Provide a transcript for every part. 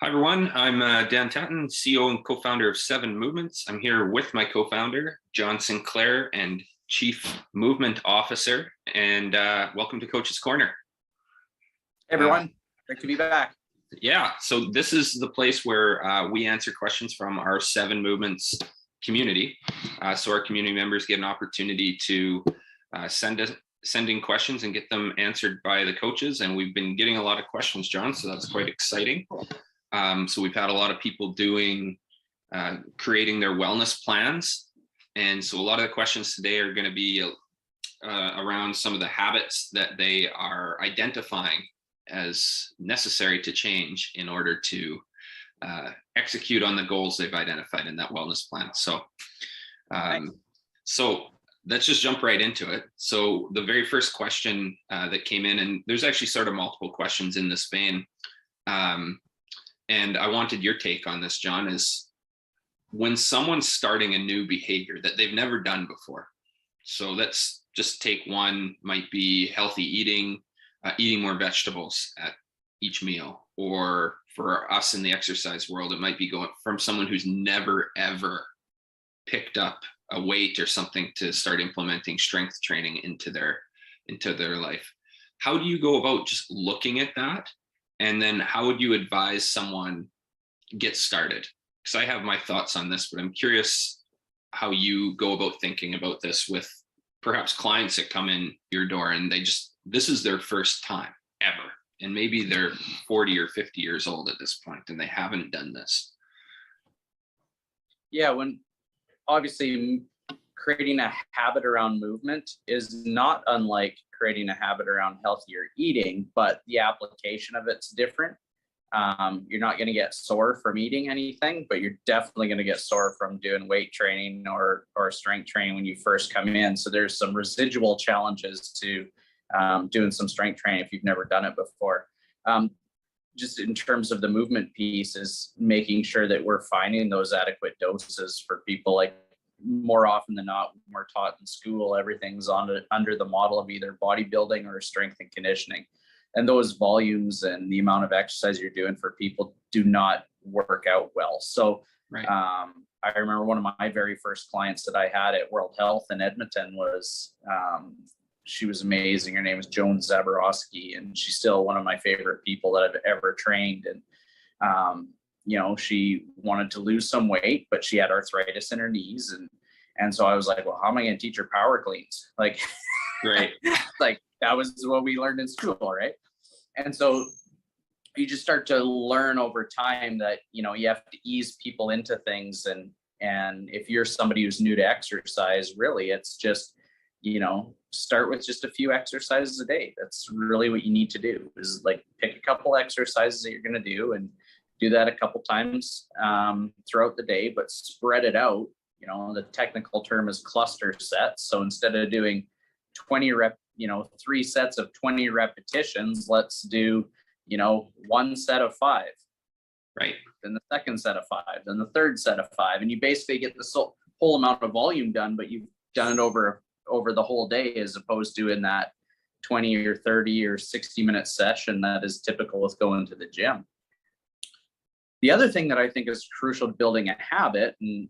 Hi, everyone. I'm Dan Tatton, CEO and co-founder of Seven Movements. I'm here with my co-founder, John Sinclair, and Chief Movement Officer. And welcome to Coach's Corner. Hey, everyone. Great to be back. Yeah, so this is the place where we answer questions from our Seven Movements community. So our community members get an opportunity to send in questions and get them answered by the coaches. And we've been getting a lot of questions, John, so that's quite exciting. So we've had a lot of people doing, creating their wellness plans. And so a lot of the questions today are going to be around some of the habits that they are identifying as necessary to change in order to execute on the goals they've identified in that wellness plan. So, so let's just jump right into it. So the very first question that came in, and there's actually sort of multiple questions in this vein. And I wanted your take on this, John, is when someone's starting a new behavior that they've never done before. So let's just take one, might be healthy eating, eating more vegetables at each meal. Or for us in the exercise world, it might be going from someone who's never, ever picked up a weight or something to start implementing strength training into their life. How do you go about just looking at that? And then how would you advise someone get started? Because I have my thoughts on this, but I'm curious how you go about thinking about this with perhaps clients that come in your door and this is their first time ever. And maybe they're 40 or 50 years old at this point and they haven't done this. Yeah, when obviously creating a habit around movement is not unlike creating a habit around healthier eating, but the application of it's different. You're not going to get sore from eating anything, but you're definitely going to get sore from doing weight training or strength training when you first come in. So there's some residual challenges to doing some strength training if you've never done it before. Just in terms of the movement piece is making sure that we're finding those adequate doses for people. Like more often than not, when we're taught in school, everything's under the model of either bodybuilding or strength and conditioning. And those volumes and the amount of exercise you're doing for people do not work out well. So right. I remember one of my very first clients that I had at World Health in Edmonton was, she was amazing. Her name was Joan Zaborowski, and she's still one of my favorite people that I've ever trained. And, she wanted to lose some weight, but she had arthritis in her knees. And so I was like, well, how am I going to teach her power cleans? Like, right. Like that was what we learned in school. Right. And so you just start to learn over time that, you have to ease people into things. And if you're somebody who's new to exercise, really, it's just, start with just a few exercises a day. That's really what you need to do is like pick a couple exercises that you're going to do and do that a couple times throughout the day, but spread it out. The technical term is cluster sets. So instead of doing 3 sets of 20 repetitions, let's do, one set of 5. Right. Then the second set of 5, then the third set of 5. And you basically get the whole amount of volume done, but you've done it over the whole day as opposed to in that 20 or 30 or 60-minute session that is typical with going to the gym. The other thing that I think is crucial to building a habit, and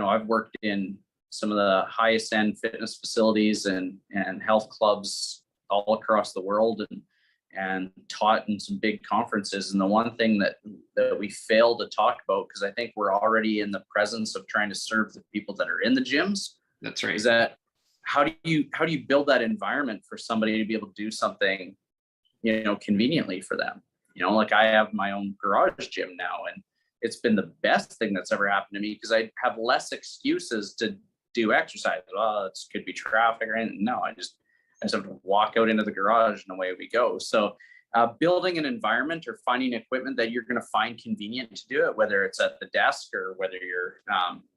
I've worked in some of the highest end fitness facilities and health clubs all across the world and taught in some big conferences. And the one thing that we fail to talk about, because I think we're already in the presence of trying to serve the people that are in the gyms. That's right. Is that how do you build that environment for somebody to be able to do something, conveniently for them? Like I have my own garage gym now, and it's been the best thing that's ever happened to me because I have less excuses to do exercise. Well, it could be traffic or anything. No, I just have to walk out into the garage and away we go. So building an environment or finding equipment that you're going to find convenient to do it, whether it's at the desk or whether you're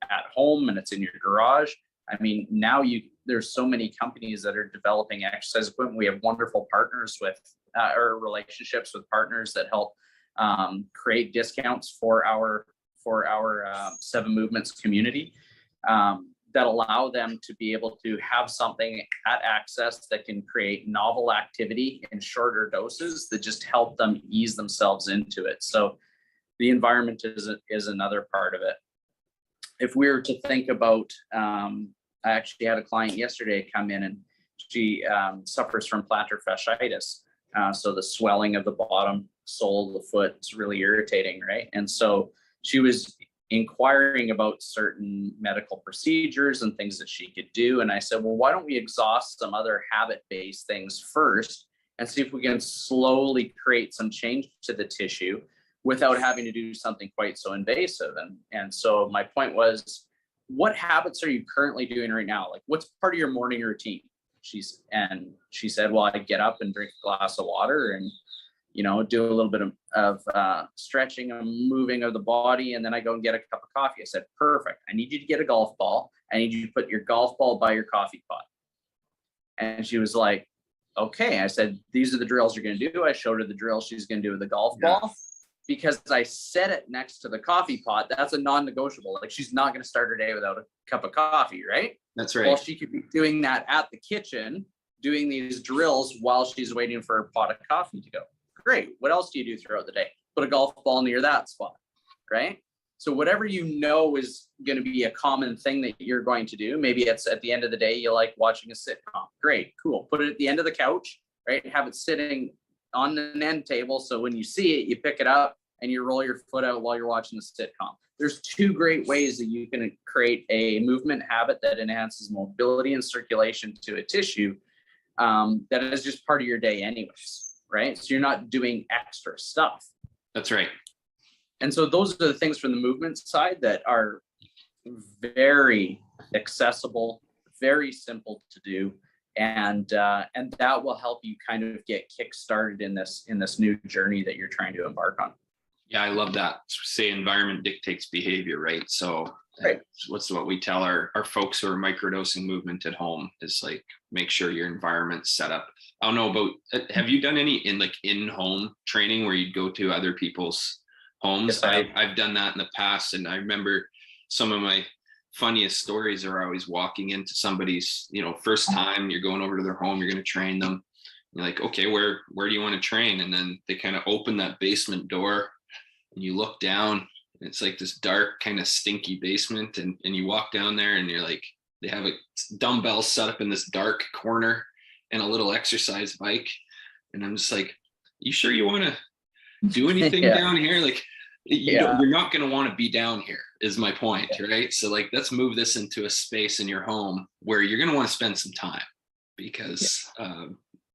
at home and it's in your garage. I mean, now there's so many companies that are developing exercise equipment. We have wonderful partners with or relationships with partners that help create discounts for our Seven Movements community that allow them to be able to have something at Access that can create novel activity in shorter doses that just help them ease themselves into it. So the environment is another part of it. If we were to think about, I actually had a client yesterday come in, and she suffers from plantar fasciitis. So the swelling of the bottom sole of the foot is really irritating, right? And so she was inquiring about certain medical procedures and things that she could do. And I said, well, why don't we exhaust some other habit-based things first and see if we can slowly create some change to the tissue without having to do something quite so invasive. And so my point was, what habits are you currently doing right now? Like, what's part of your morning routine? She said, well, I get up and drink a glass of water and, do a little bit of stretching and moving of the body. And then I go and get a cup of coffee. I said, perfect. I need you to get a golf ball. I need you to put your golf ball by your coffee pot. And she was like, okay. I said, these are the drills you're going to do. I showed her the drill she's going to do with the golf ball. Because I set it next to the coffee pot, that's a non-negotiable. Like, she's not going to start her day without a cup of coffee, right? That's right. Well, she could be doing that at the kitchen, doing these drills while she's waiting for a pot of coffee to go. Great. What else do you do throughout the day? Put a golf ball near that spot, right? So whatever is going to be a common thing that you're going to do, maybe it's at the end of the day, you like watching a sitcom. Great, cool. Put it at the end of the couch, right? Have it sitting on an end table. So when you see it, you pick it up and you roll your foot out while you're watching the sitcom. There's two great ways that you can create a movement habit that enhances mobility and circulation to a tissue that is just part of your day anyways, right? So you're not doing extra stuff. That's right. And so those are the things from the movement side that are very accessible, very simple to do. And that will help you kind of get kick-started in this new journey that you're trying to embark on. Yeah, I love that. Say environment dictates behavior, right? So right. What we tell our folks who are microdosing movement at home is like, make sure your environment's set up. I don't know about, have you done any in-home training where you'd go to other people's homes? Yes, I've done that in the past. And I remember some of my funniest stories are always walking into somebody's, first time you're going over to their home, you're going to train them. You're like, okay, where do you want to train? And then they kind of open that basement door and you look down and it's like this dark kind of stinky basement. And you walk down there and you're like, they have a dumbbell set up in this dark corner and a little exercise bike. And I'm just like, you sure you want to do anything down here? Like, you're not going to want to be down here is my point, right? So like, let's move this into a space in your home where you're going to want to spend some time because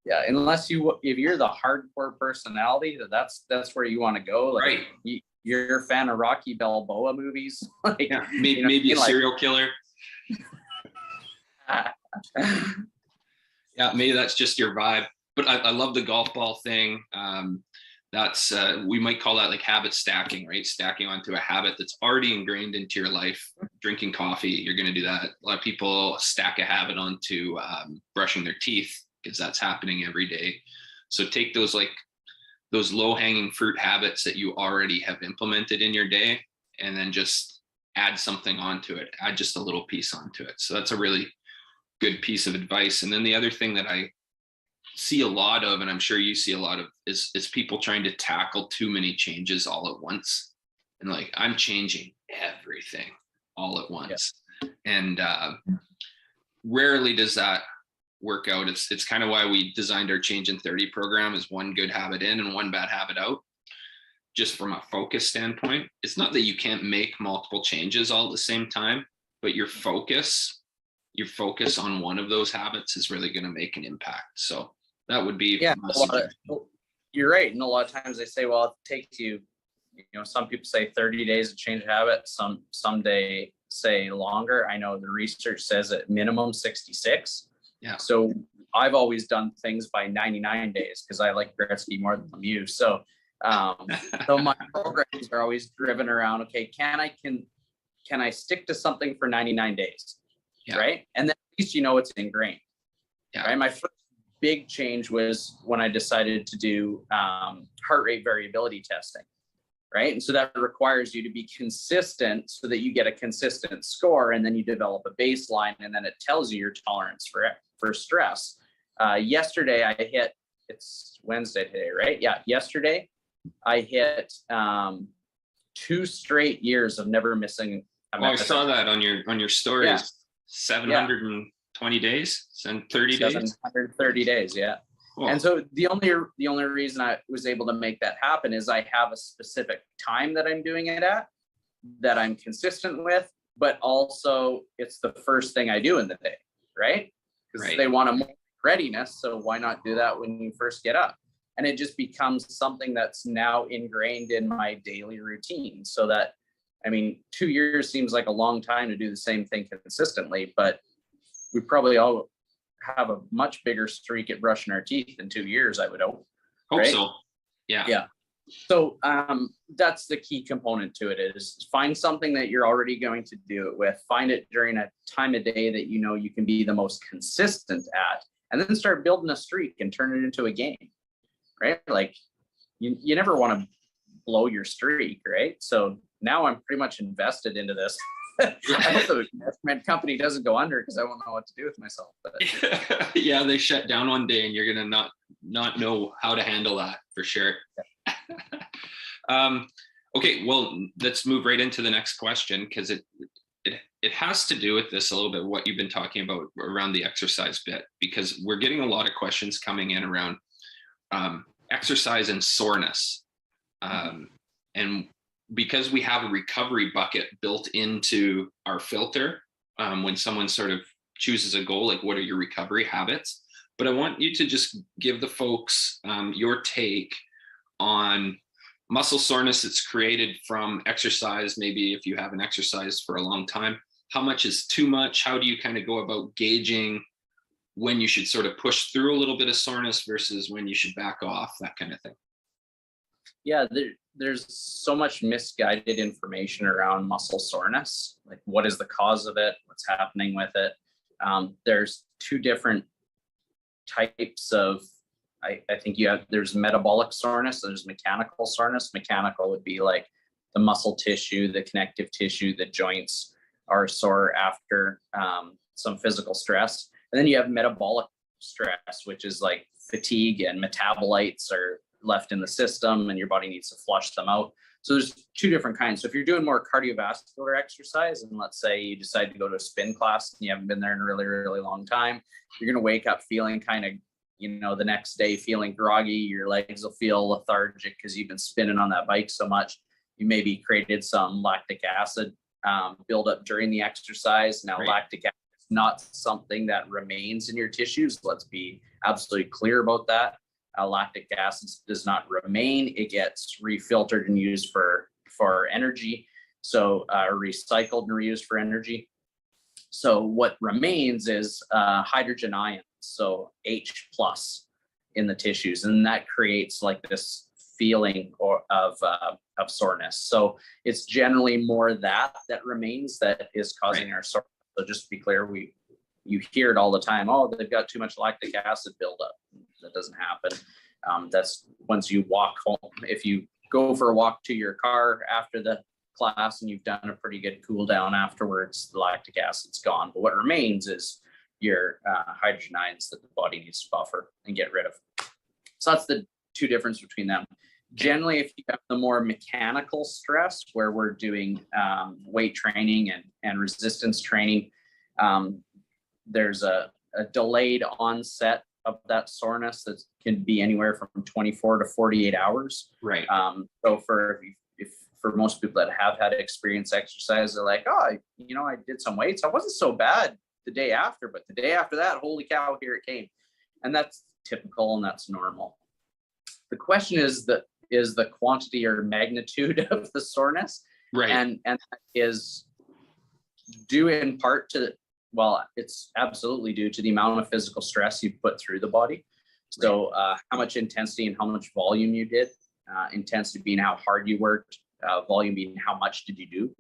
unless if you're the hardcore personality, that's where you want to go. Like, right. You're a fan of Rocky Balboa movies. Like, maybe a serial killer. Maybe that's just your vibe. But I love the golf ball thing. That's we might call that like habit stacking, right? Stacking onto a habit that's already ingrained into your life. Drinking coffee, you're going to do that. A lot of people stack a habit onto brushing their teeth because that's happening every day. So take those low-hanging fruit habits that you already have implemented in your day and then just add something onto it. Add just a little piece onto it. So that's a really good piece of advice. And then the other thing that I see a lot of, and I'm sure you see a lot of, is people trying to tackle too many changes all at once. And like, I'm changing everything all at once. And rarely does that work out. It's kind of why we designed our Change in 30 program as one good habit in and one bad habit out. Just from a focus standpoint, it's not that you can't make multiple changes all at the same time, but your focus on one of those habits is really going to make an impact. So that would be you're right. And a lot of times they say, well, it takes you, some people say 30 days to change a habit. Some day say longer. I know the research says at minimum 66. Yeah. So I've always done things by 99 days because I like Gretzky more than Lemieux. So my programs are always driven around, okay, can I stick to something for 99 days? Yeah. Right. And then at least it's ingrained. Yeah. Right. My first big change was when I decided to do heart rate variability testing. Right. And so that requires you to be consistent so that you get a consistent score and then you develop a baseline and then it tells you your tolerance for stress. Yesterday I hit, it's Wednesday today, right? Yeah. Yesterday I hit 2 straight years of never missing a I saw that on your stories. Yeah. 720 days and 30 days. 730 days, yeah. Cool. And so the only reason I was able to make that happen is I have a specific time that I'm doing it at, that I'm consistent with, but also it's the first thing I do in the day, right? Because they want a more readiness, so why not do that when you first get up? And it just becomes something that's now ingrained in my daily routine. So that, I mean, 2 years seems like a long time to do the same thing consistently, but we probably all have a much bigger streak at brushing our teeth in 2 years, I would hope. Hope so. Yeah. Yeah. So that's the key component to it, is find something that you're already going to do it with. Find it during a time of day that you know you can be the most consistent at, and then start building a streak and turn it into a game, right? Like you never want to blow your streak, right? So now I'm pretty much invested into this. I hope the investment company doesn't go under, because I won't know what to do with myself. But yeah, they shut down one day and you're gonna not know how to handle that for sure. Okay, well, let's move right into the next question, because it has to do with this a little bit, what you've been talking about around the exercise bit, because we're getting a lot of questions coming in around exercise and soreness. And because we have a recovery bucket built into our filter, when someone sort of chooses a goal, like what are your recovery habits? But I want you to just give the folks your take on muscle soreness that's created from exercise. Maybe if you haven't exercised for a long time, how much is too much? How do you kind of go about gauging when you should sort of push through a little bit of soreness versus when you should back off, that kind of thing? Yeah, there's so much misguided information around muscle soreness. Like, what is the cause of it? What's happening with it? There's 2 different types of, I think there's metabolic soreness, there's mechanical soreness. Mechanical would be like the muscle tissue, the connective tissue, the joints are sore after some physical stress. And then you have metabolic stress, which is like fatigue and metabolites are left in the system and your body needs to flush them out. So there's 2 different kinds. So if you're doing more cardiovascular exercise, and let's say you decide to go to a spin class and you haven't been there in a really, really long time, you're going to wake up feeling kind of, the next day feeling groggy. Your legs will feel lethargic because you've been spinning on that bike so much. You maybe created some lactic acid buildup during the exercise. Now, lactic acid is not something that remains in your tissues. Let's be absolutely clear about that. Lactic acid does not remain. It gets refiltered and used for energy. So recycled and reused for energy. So what remains is hydrogen ions, so H plus in the tissues, and that creates like this feeling of soreness. So it's generally more that remains that is causing our soreness. So just to be clear, you hear it all the time. Oh, they've got too much lactic acid buildup. That doesn't happen. That's once you walk home. If you go for a walk to your car after the class and you've done a pretty good cool down afterwards, the lactic acid's gone. But what remains is your hydrogen ions that the body needs to buffer and get rid of. So that's the 2 difference between them. Generally, if you have the more mechanical stress, where we're doing weight training and resistance training, there's a delayed onset of that soreness that can be anywhere from 24 to 48 hours. Right. So for most people that have had experience exercise, they're like, oh, I did some weights. I wasn't so bad the day after, but the day after that, holy cow, here it came. And that's typical and that's normal. The question is the quantity or magnitude of the soreness. Right. And that is due in part to, well, it's absolutely due to the amount of physical stress you put through the body. So how much intensity and how much volume you did, intensity being how hard you worked, volume being how much did you do.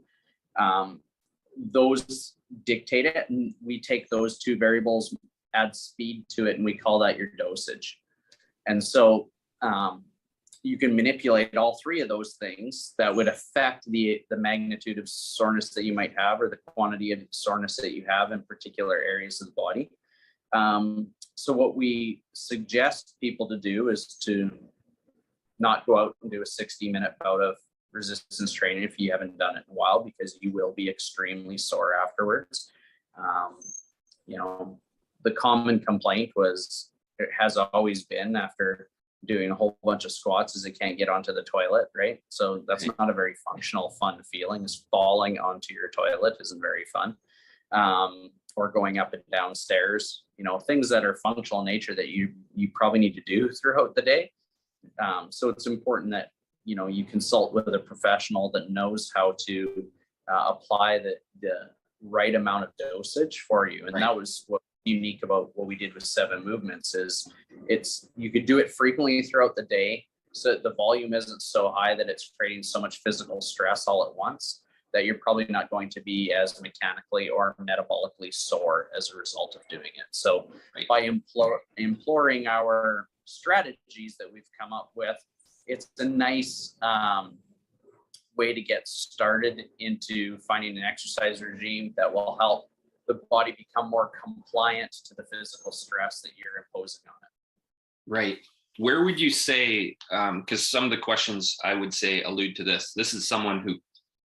Those dictate it, and we take those 2 variables, add speed to it, and we call that your dosage. And so you can manipulate all 3 of those things that would affect the magnitude of soreness that you might have, or the quantity of soreness that you have in particular areas of the body. So what we suggest people to do is to not go out and do a 60-minute bout of resistance training if you haven't done it in a while, because you will be extremely sore afterwards. You know, the common complaint it has always been after doing a whole bunch of squats is it can't get onto the toilet, right? So that's not a very functional, fun feeling. Is falling onto your toilet isn't very fun. Or going up and down stairs, you know, things that are functional in nature that you probably need to do throughout the day. So it's important that, you know, you consult with a professional that knows how to apply the right amount of dosage for you. And that was what unique about what we did with 7 movements is you could do it frequently throughout the day, so that the volume isn't so high that it's creating so much physical stress all at once that you're probably not going to be as mechanically or metabolically sore as a result of doing it. So by imploring our strategies that we've come up with, it's a nice way to get started into finding an exercise regime that will help the body become more compliant to the physical stress that you're imposing on it. Right. Where would you say, because some of the questions I would say allude to this. This is someone who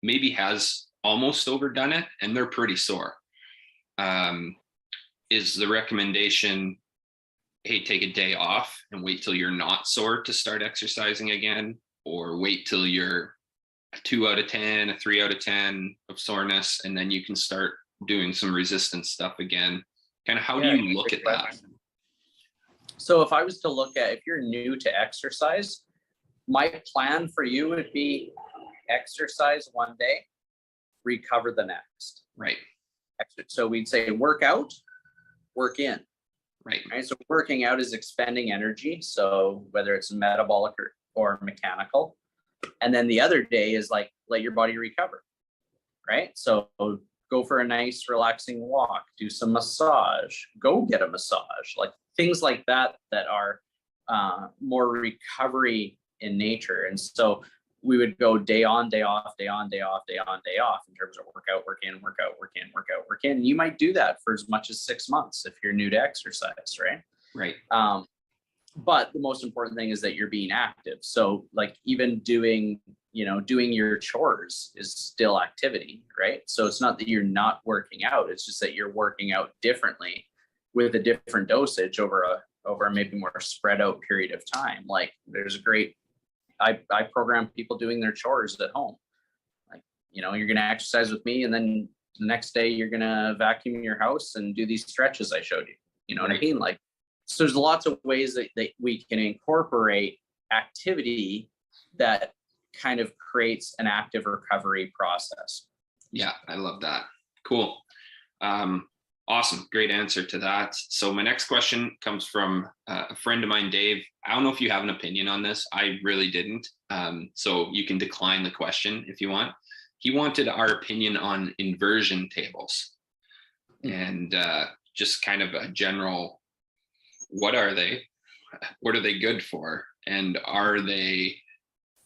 maybe has almost overdone it and they're pretty sore. Is the recommendation, hey, take a day off and wait till you're not sore to start exercising again, or wait till you're a 2 out of 10, a 3 out of 10 of soreness, and then you can start doing some resistance stuff again? Kind of how do you look at that? So if I was to look at, if you're new to exercise, my plan for you would be exercise one day, recover the next. Right. So we'd say work out, work in. Right. So working out is expending energy. So whether it's metabolic or mechanical. And then the other day is like, let your body recover. Right. So go for a nice relaxing walk, do some massage, go get a massage, like things like that are more recovery in nature. And so we would go day on, day off, day on, day off, day on, day off in terms of work out, work in, work out, work in, work out, work in. And you might do that for as much as 6 months if you're new to exercise, right? Right. But the most important thing is that you're being active. So like even doing your chores is still activity, right? So it's not that you're not working out, it's just that you're working out differently with a different dosage over a maybe more spread out period of time. Like there's a great, I program people doing their chores at home. Like, you know, you're going to exercise with me and then the next day you're going to vacuum your house and do these stretches I showed you. You know what I mean? Like, so there's lots of ways that we can incorporate activity that kind of creates an active recovery process. Yeah, I love that. Cool. Awesome. Great answer to that. So my next question comes from a friend of mine, Dave. I don't know if you have an opinion on this. I really didn't. So you can decline the question if you want. He wanted our opinion on inversion tables and just kind of a general, what are they? What are they good for? And are they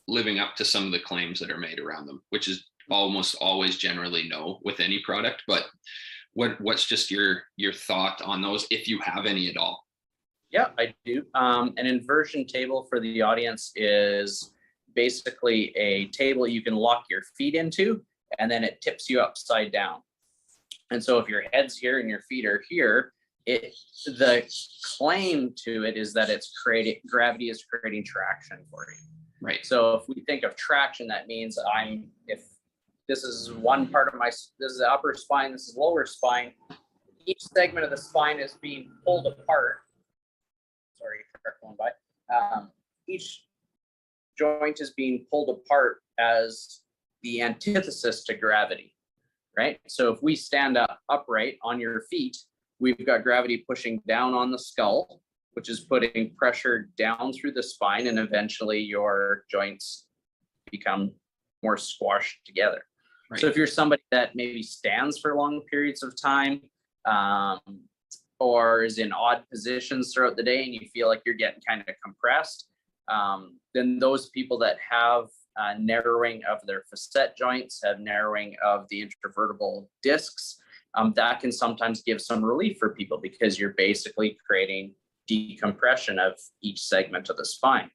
living up to some of the claims that are made around them, which is almost always generally no with any product. But what's just your thought on those, if you have any at all? Yeah, I do. An inversion table for the audience is basically a table you can lock your feet into, and then it tips you upside down. And so if your head's here and your feet are here, the claim to it is that gravity is creating traction for you. Right. So if we think of traction, that means if this is one part of this is the upper spine, this is lower spine, each segment of the spine is being pulled apart. Sorry, truck going by. Each joint is being pulled apart as the antithesis to gravity, right? So if we stand up upright on your feet, we've got gravity pushing down on the skull, which is putting pressure down through the spine, and eventually your joints become more squashed together. Right. So if you're somebody that maybe stands for long periods of time, or is in odd positions throughout the day and you feel like you're getting kind of compressed, then those people that have narrowing of their facet joints, have narrowing of the intervertebral discs, that can sometimes give some relief for people because you're basically creating decompression of each segment of the spine.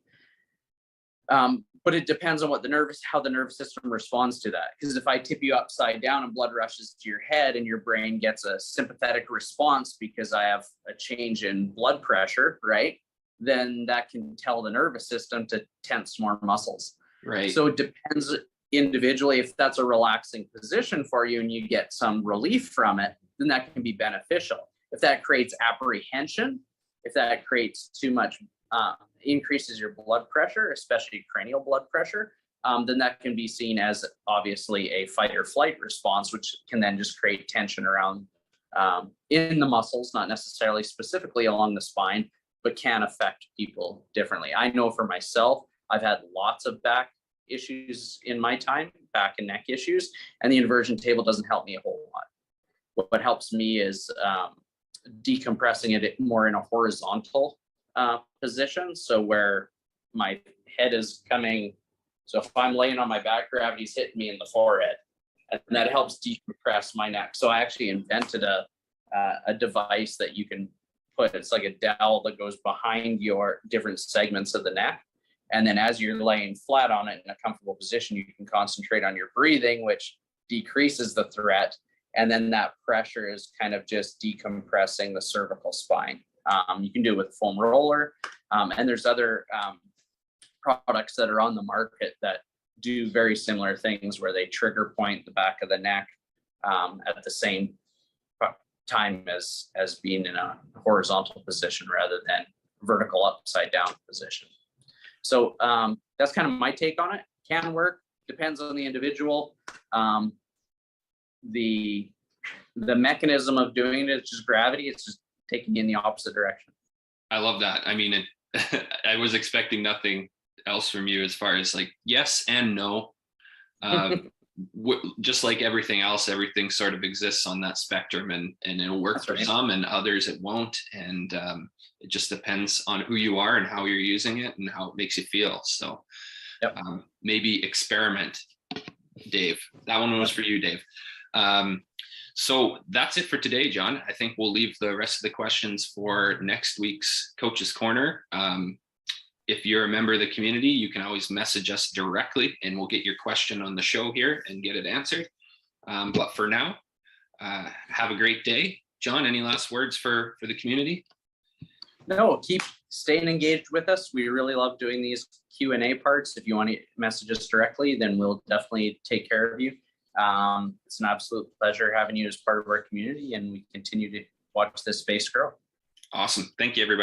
But it depends on how the nervous system responds to that. Because if I tip you upside down and blood rushes to your head and your brain gets a sympathetic response because I have a change in blood pressure, right? Then that can tell the nervous system to tense more muscles. Right. So it depends individually. If that's a relaxing position for you and you get some relief from it, then that can be beneficial. If that creates apprehension, if that creates too much, increases your blood pressure, especially cranial blood pressure, then that can be seen as obviously a fight or flight response, which can then just create tension around in the muscles, not necessarily specifically along the spine, but can affect people differently. I know for myself, I've had lots of back issues in my time, back and neck issues, and the inversion table doesn't help me a whole lot. What helps me is decompressing it more in a horizontal position. So where my head is coming, so if I'm laying on my back, gravity's hitting me in the forehead, and that helps decompress my neck. So I actually invented a device that you can put, it's like a dowel that goes behind your different segments of the neck. And then as you're laying flat on it in a comfortable position, you can concentrate on your breathing, which decreases the threat. And then that pressure is kind of just decompressing the cervical spine. You can do it with a foam roller. And there's other products that are on the market that do very similar things where they trigger point the back of the neck at the same time as being in a horizontal position rather than vertical upside down position. So that's kind of my take on it. Can work, depends on the individual. The mechanism of doing it is just gravity. It's just taking you in the opposite direction. I love that. I mean, I was expecting nothing else from you as far as like yes and no. Just like everything else, everything sort of exists on that spectrum, and it'll work for some and others it won't. And it just depends on who you are and how you're using it and how it makes you feel. So yep. Maybe experiment, Dave. That one was for you, Dave. So that's it for today, John. I think we'll leave the rest of the questions for next week's Coach's Corner. If you're a member of the community, you can always message us directly and we'll get your question on the show here and get it answered. But for now, have a great day. John, any last words for the community? No, keep staying engaged with us. We really love doing these Q&A parts. If you want to message us directly, then we'll definitely take care of you. It's an absolute pleasure having you as part of our community, and we continue to watch this space grow. Awesome. Thank you, everybody.